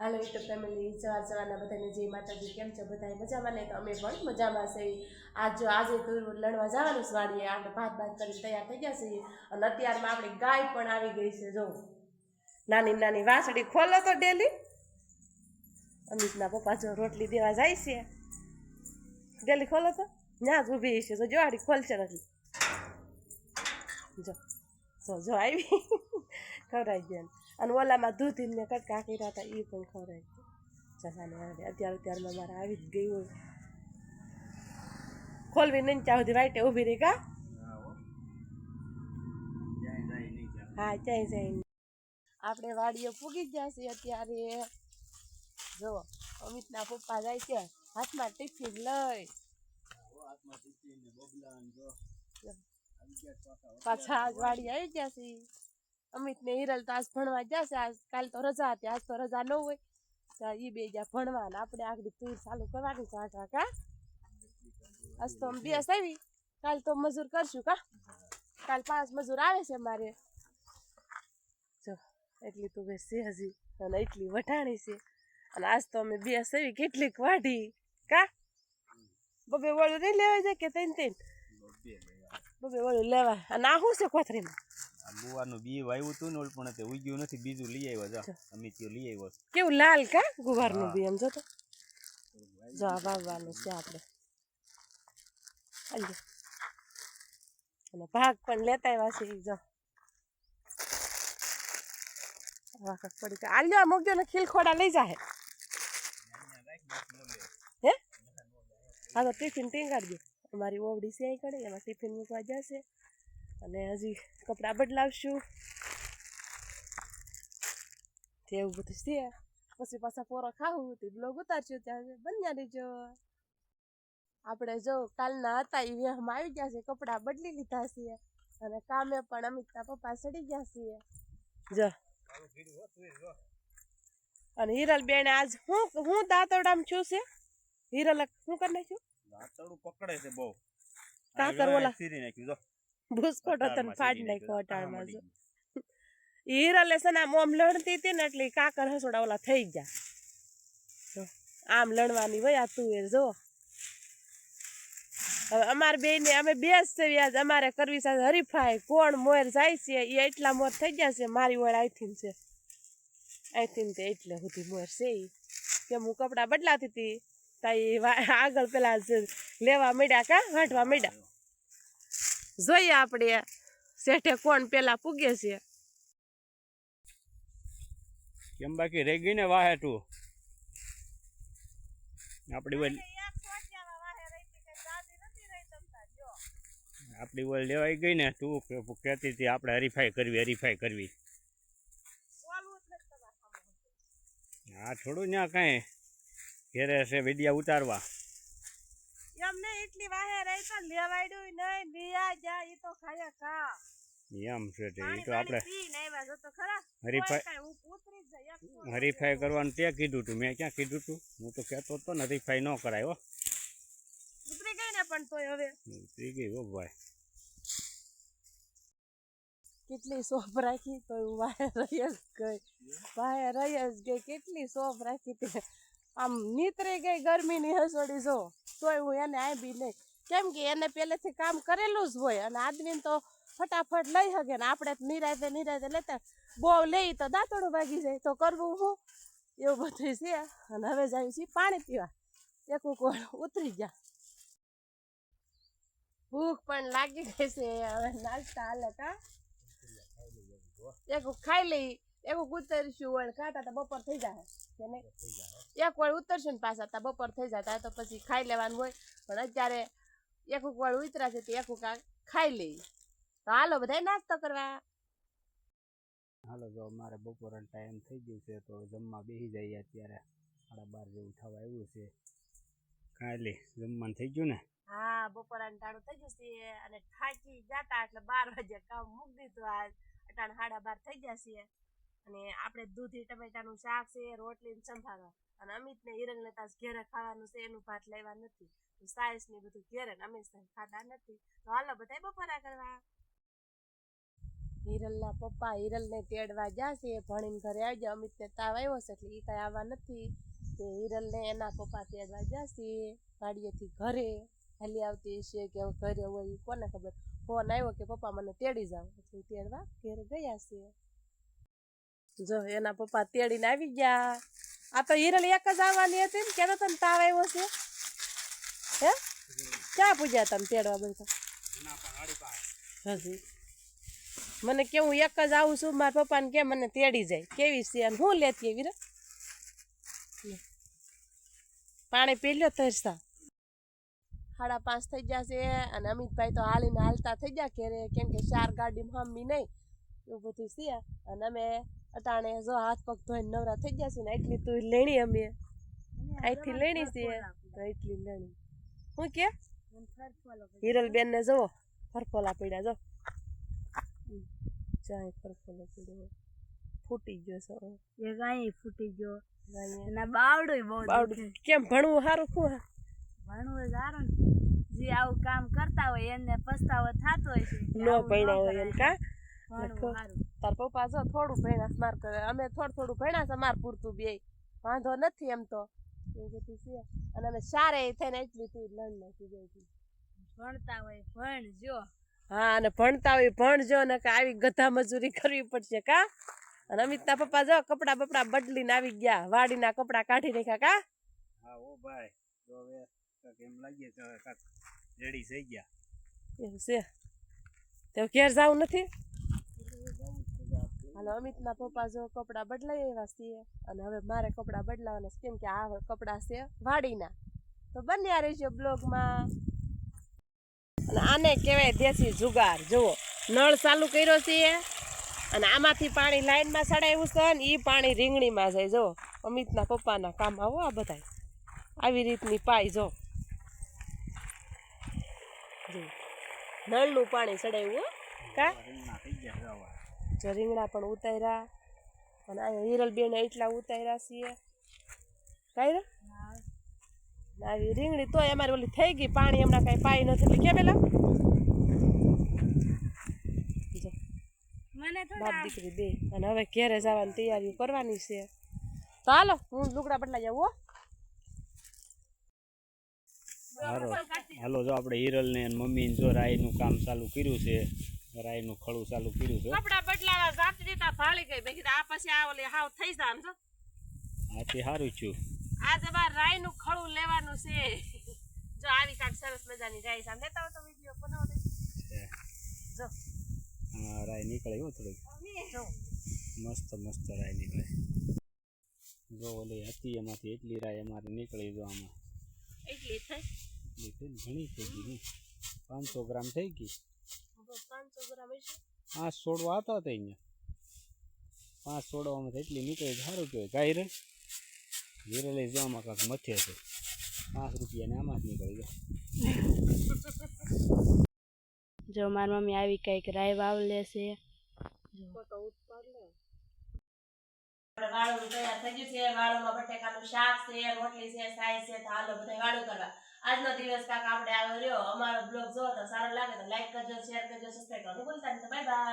હાલો YouTube family સવારના બધાને જય માતાજી. કેમ છો બધા? મજામાં? નહીં તો અમે પણ મજામાં છે. આજે તો લડવા જવાનું છે વાડીએ. આપણે ભાત કરીને તૈયાર થઈ ગયા છીએ અને અત્યારમાં આપણી ગાય પણ આવી ગઈ છે. જો નાની નાની વાસળી ખોલો તો ડેલી. અમિતના પપ્પા જો રોટલી દેવા જાય છે. ડેલી ખોલો તો ત્યાં જ ઊભી છે. જો આડી ખોલશે નથી. જો આવી ખવડાવી ગયા. અને ઓલામાં દૂધીને કટકા કર્યા હતા એ પણ ખવડાવી જસાને. અત્યારમાં મારે આવી જ ગઈ હોય. ખોલવી નહીં ત્યાં સુધી વાઈટે ઊભી રહી કા. હા ક્યાંય જાય. આપણે વાડીએ પૂગી ગયા છીએ અત્યારે. જો અમિતના પપ્પા જાય છે હાથમાં ટિફિન લઈ. પાછા આજ વાડી આવી ગયા છે. અમિત ને હિરલ તો આજ ભણવા જશે. આજ કાલ તો રજા હતી, આજ તો રજા ન હોય તો એ બે ગયા ભણવા. આપણે આગળ તુર ચાલુ કરવાની છે 8 વાગ્યા. આજ તો બેસ આવી, કાલ તો મજૂર કરશું કા. કાલ 5 મજૂર આવે છે મારે. જો એટલી તો બેસ છે હજી અને એટલી વઢાણી છે. અને આજ તો અમે બેસ આવી કેટલીક વાઢી કા. બબે વળું નહીં લેવાય જાય કે 3 બબે વળું લેવા. અને આ શું છે કોથરીમાં? ગુવારનું બી વાવ્યું હતું ને ઓલ પણ તે ઉગ્યું નથી. બીજું લઈ આવ્યો જો અમિત લઈ આવ્યો. કેવું લાલ કા ગુવારનું બી. એમ જો તો જો આ વાવવાનું છે આપણે. અને ભાગ પણ લેતા આવ્યા છે. જો વાકક પડી આલ્યો મૂકજો ને ખીલખોડા લઈ જાય. હે હા તો ટિફિન ટીંગાડજો. અમારી ઓવડી છે અહીં કડે એમાં ટિફિન મૂકવા જશે. અને હજી કપડાં બદલાવશું એવું બધું છે. પછી પાછા પોરો ખાવું તે બ્લોગ ઉતારશું. ત્યાં બન્યા રહેજો. આપણે જો કાલના હતા એ વેહમાં આવી ગયા છે. કપડાં બદલી લીધા છે અને કામે પણ અમિતના પપ્પા ચડી ગયા છે. જો અને હિરલ બેન આજ હું દાંતરડામ છું છે. હિરલ શું કરી નાખ્યું? દાંતરડું પકડે છે બહુ. કાતર ઓલા સીરી નાખ્યું જો. ભૂસકોટ હતો ને ફાડી નાખ્યો અટાણમાં. જો હિરલે છે ને મોમ લડતી હતી ને એટલે કાકર હસોડા ઓલા થઈ ગયા. આમ લડવાની વયા તું એ જો. હવે અમારે બે ને અમે બેસ છે. આજ અમારે કરવી છે હરીફાઈ. કોણ મોર જાય છે એ એટલા મોર થઈ ગયા છે. મારી ઓળ આઈથી છે આઈથી તે એટલે સુધી મોર છે. કેમ હું કપડાં બદલાતી હતી તાઈ આગળ પેલા લેવા મળ્યા કા વાંટવા મળ્યા. જોઈએ આપણે શેઠે કોણ પેલા પૂગે છે. કેમ બાકી રહી ગઈ ને વાહે તું આપડી ઓલ લેવાઈ ગઈ ને. તું કહેતી હતી આપણે હરીફાઈ કરવી. હા થોડું ત્યાં કઈ ઘેરે છે વિડિયા ઉતારવા. એમ નહીં એટલી વાહે રહી તો લેવાડ્યું નહીં. દિયા જા ઈ તો ખાયા ખા એમ છે તે ઈ તો આપણે હરીફાઈ હરીફાઈ કરવાનું તે કીધું તું. મેં ક્યાં કીધું તું? હું તો કહેતો હતો ને હરીફાઈ ન કરાય. હો ઉતરી ગઈ ને પણ તોય હવે ઉતરી ગઈ. હો ભાઈ કેટલી સોફ રાખી તો વાહે રહી જ ગઈ. કેટલી સોફ રાખી તે આમ નીતરી ગઈ ગરમીની હસોડી. જો તોય હું એને આવી નહીં. કેમ કે એને પહેલેથી કામ કરેલું જ હોય અને આદમીને તો ફટાફટ લઈ શકે ને. આપણે નિરાતે લેતા બહુ લઈ તો દાંતડું ભાગી જાય. તો કરવું હું એવું બધું છે. અને હવે જાય છે પાણી પીવા. એક કોળ ઉતરી ગયા. ભૂખ પણ લાગી ગઈ છે. હવે નાસ્તા હાલે કા. એક ખાઈ લઈ. એક ઉતરશું વળ ખાતા તો બપોર થઈ જાય. એક વળ ઉતરશું ને પાછા તા બપોર થઈ જાય તો પછી ખાઈ લેવાનું હોય. પણ અત્યારે એક વળ ઉતરા છે તો એક ખાઈ લઈ. તો હાલો બધા નાસ્તો કરવા. હાલો જો અમારે બપોરનો ટાઈમ થઈ ગયો છે તો જમવા બેસી જઈએ. અત્યારે 12:30 જેવું થવા આવ્યું છે. ખાલી જમવાનું થઈ ગયું ને? હા બપોરાનું ટાણું થઈ ગયું છે અને થાકી જતા એટલે 12 વાગે કામ મૂકી દીધું. આ અટાણ 12:30 થઈ ગયા છે. અને આપણે દૂધી ટમેટાનું શાક છે, રોટલી ને સંભારો. અને અમિત ને હિરલ ને તાસ ઘેરે ખાવાનું છે. એનું ભાત લેવા નથી. સાઈસ ને બધું ઘેરે અમે ખાતા નથી. તો હાલો બધા બપોરા કરવા. હિરલના પપ્પા હિરલને તેડવા જાશે ભણીને ઘરે આવી જાય. અમિતને તાવ આવ્યો છે એટલે એ કાંઈ આવવા નથી. તે હિરલને એના પપ્પા તેડવા જાશે વાડીએથી ઘરે. હાલી આવતી હશે કે હવે ઘરે હોય ઈ કોને ખબર. ફોન આવ્યો કે પપ્પા મને તેડી જાવ એટલે તેડવા ઘરે ગયા છે. જો એના પપ્પા તેડીને આવી ગયા. આ તો હિરલ એક જ આવવાની હતી ને કેતો તને તાવ આવ્યો છે હે ક્યાં પૂજ્યા તમે તેડવા બધા હજી મને કેવું એક જ આવું છું મારા પપ્પાને કે મને તેડી જાય કેવી છે અને હું લેતી વીર પાણી પી લ્યો તરસા. 5:30 થઈ ગયા છે અને અમિતભાઈ તો હાલીને હાલતા થઈ ગયા ઘેરે કેમ કે 4 ગાડીમાં હમી નહીં એવું બધું છે. અને અમે અટાણે જો હાથ પગ ધોઈને નવરા થઈ ગયા છે ને એટલી તું લેણી અમે અહીંથી લેણી છે તો એટલી લેણી હું કે હિરલબેન ને જુઓ ફરફોલા પડ્યા જો ચાય ફરફોલો પડ્યો ફૂટી ગયો છે એક અહીં ફૂટી ગયો એના બાવડું બહુ બાવડું કેમ ભણવું સારું શું ભણવું સારું જે આવું કામ કરતા હોય એને પસ્તાવો થતો હોય છે નો ભણ્યા હોય એમ કા ભણવું સારું. તાર પપ્પા જો થોડું ભણ્યા માર કરે અમે થોડું ભણ્યા છે માર પૂરતું બે વાંધો નથી એમ તો એવું બધું છે. અને અમે સારે થઈને એટલી તું લણ નાખી જાય ભણતા હોય ભણજો. હા અને ભણતા હોય ભણજો ને કે આવી ગધા મજૂરી કરવી પડશે કા. અને અમિતના પપ્પા જો કપડા બપડા બદલીને આવી ગયા વાડીના કપડા કાઢી નાખ્યા કા. હા ઓ ભાઈ તો હવે કાંઈક એમ લાગીએ તો કાંઈક રેડી થઈ ગયા. એવું છે તો ઘેર જવું નથી. હાલો અમિતના પપ્પા જો કપડા બદલાઈ આવ્યા છીએ અને હવે મારે કપડા બદલાવાના છે કેમ કે આ કપડા છે વાડીના તો બન્યા રહેશે બ્લોગમાં. અને આને કહેવાય દેશી જુગાર. જુઓ નળ ચાલુ કર્યો છે અને આમાંથી પાણી લાઈનમાં ચડાવ્યું છે ને એ પાણી રીંગણીમાં જાય. જો અમિતના પપ્પાના કામ આવો આ બધા આવી રીતની પાઈ જો નળનું પાણી ચડાવ્યું કા. રીંગણા થઈ ગયા જવા. જો રીંગણા પણ ઉતાર્યા અને અહીંયા હિરલબેન એટલા ઉતાર્યા છીએ કાંઈ આવી રીંગણી તોય અમારી ઓલી થઈ ગઈ પાણી હમણાં કાંઈ પાઈ નથી એટલે કે પેલા મને બાપ દીકરી બે અને હવે ઘેરે જવાની તૈયારીઓ કરવાની છે. તો હાલો હું લુગડા બદલાઈ જાઉં હો. હાલો જો આપણે હિરલને અને મમ્મીને જો રાઈનું કામ ચાલુ કર્યું છે. રાઈનું ખળું ચાલુ કર્યું છે. કપડા બદલાવા જાતી દીધા ભાળી ગઈ મેં કીધું આ પછી આ ઓલી હાવ થઈ જાય સમજો. આથી સારું છું. આજે બાર રાઈનું ખળું લેવાનું છે. જો આવી કાંઈક સરસ મજાની રાઈ સામે લેતા હોય તો વિડીયો બનાવો દે. જો રાઈ નીકળે એવું થોડીક જો મસ્ત મસ્ત રાઈ નીકળે. જો ઓલી હતી એમાંથી એટલી રાઈ અમારે નીકળી જો આમાં એટલી થઈ ઘણી થઈ ગઈ 500 ગ્રામ થઈ ગઈ. 500 ગ્રામ હશે. 5 છોડવા હતા તે અહીંયા 5 છોડવામાં એટલી નીકળે સારું કહેવાય. ગાય હિરલે જવામાં કાંક મથે છે 5 રૂપિયાને આમાં જ નીકળી જાય. જો મારી મમ્મી આવી કઈક રાય વાવ લેશે. વાળું તૈયાર થઈ ગયું છે. વાળુમાં બટેકાનું શાક છે રોટલી છે સાઈ છે. હાલો બધા વાળું કરવા. આજનો દિવસ કાંક આપણે આવ્યો રહ્યો. અમારો બ્લોગ જો તો સારો લાગે તો લાઈક કરજો શેર કરજો સબસ્ક્રાઈબ કરજો ભૂલતા નહીં. Bye bye.